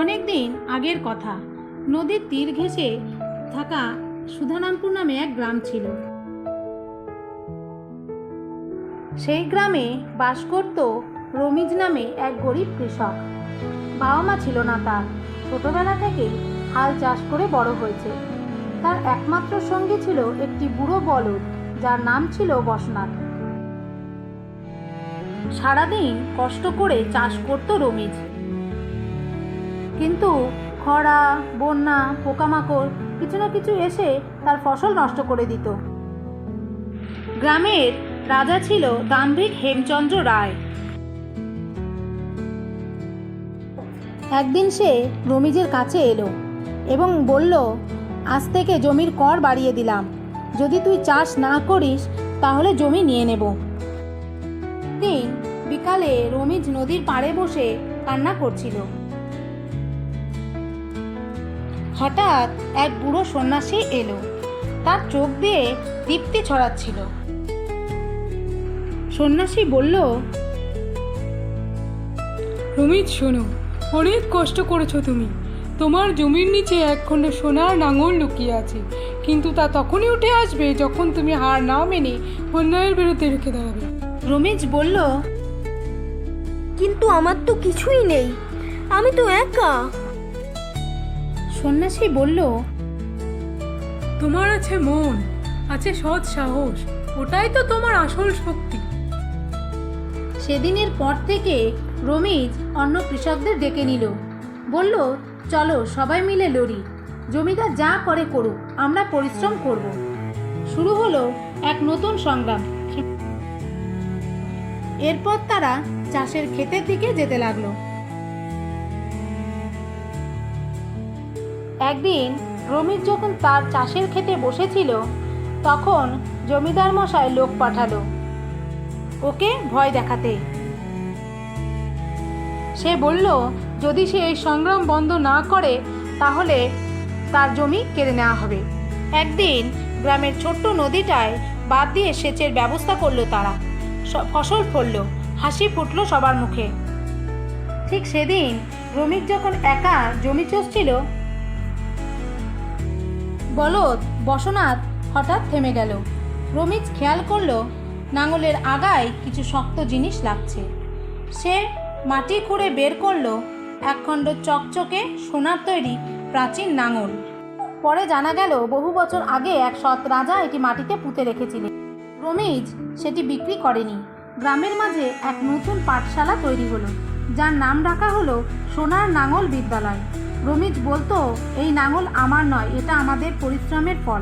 অনেক দিন আগের কথা। নদীর তীর ঘেঁষে থাকা সুধারামপুর নামে এক গ্রাম ছিল। সেই গ্রামে বাস করত রমিজ নামে এক গরিব কৃষক। বাবা মা ছিল না তার। ছোটবেলা থেকেই হাল চাষ করে বড় হয়েছে। তার একমাত্র সঙ্গী ছিল একটি বুড়ো বলদ, যার নাম ছিল বসনাথ। সারাদিন কষ্ট করে চাষ করত রমিজ, কিন্তু খরা, বন্যা, পোকামাকড় কিছু না কিছু এসে তার ফসল নষ্ট করে দিত। গ্রামের রাজা ছিল দাম্ভিক হেমচন্দ্র রায়। একদিন সে রমিজের কাছে এলো এবং বলল, আজ থেকে জমির কর বাড়িয়ে দিলাম। যদি তুই চাষ না করিস তাহলে জমি নিয়ে নেব। দিন বিকালে রমিজ নদীর পাড়ে বসে কান্না করছিল। হঠাৎ এক বুড়ো সন্ন্যাসী এলো। তার চোখ দিয়ে দীপ্তি ছড়াচ্ছিল। সন্ন্যাসী বলল, রমিজ শোনো, অনেক কষ্ট করেছো তুমি। তোমার জমির নিচে একখণ্ড সোনার নাঙল লুকিয়ে আছে, কিন্তু তা তখনই উঠে আসবে যখন তুমি হার না মেনে অন্যায়ের বিরুদ্ধে রেখে দাঁড়াবে। রমিজ বলল, কিন্তু আমার তো কিছুই নেই, আমি তো একা। সন্ন্যাসী বলল, তোমার আছে মন, আছে সৎ সাহস, ওটাই তো তোমার আসল শক্তি। সেদিনের পর থেকে রমিজ অন্য কৃষকদের ডেকে নিল। বলল, চলো সবাই মিলে লড়ি। জমিদার যা করে করুক, আমরা পরিশ্রম করব। শুরু হলো এক নতুন সংগ্রাম। এরপর তারা চাষের ক্ষেতের দিকে যেতে লাগলো। একদিন রমিজ যখন তার চাষের ক্ষেতে বসেছিল, তখন জমিদার মশাই লোক পাঠালো ওকে ভয় দেখাতে। সে বলল, যদি সে এই সংগ্রাম বন্ধ না করে তাহলে তার জমি কেড়ে নেওয়া হবে। একদিন গ্রামের ছোট্ট নদীটায় বাঁধ দিয়ে সেচের ব্যবস্থা করলো তারা। ফসল ফলল, হাসি ফুটলো সবার মুখে। ঠিক সেদিন রমিজ যখন একা জমি চষছিল, বলদ বসনাথ হঠাৎ থেমে গেল। রমিজ খেয়াল করলো নাঙলের আগায় কিছু শক্ত জিনিস লাগছে। সে মাটি খুঁড়ে বের করলো একখণ্ড চকচকে সোনার তৈরি প্রাচীন নাঙল। পরে জানা গেল বহু বছর আগে এক সৎ রাজা এটি মাটিতে পুঁতে রেখেছিলেন। রমিজ সেটি বিক্রি করেনি। গ্রামের মাঝে এক নতুন পাঠশালা তৈরি হলো, যার নাম রাখা হলো সোনার নাঙল বিদ্যালয়। রমিজ বলতো, এই নাঙল আমার নয়, এটা আমাদের পরিশ্রমের ফল।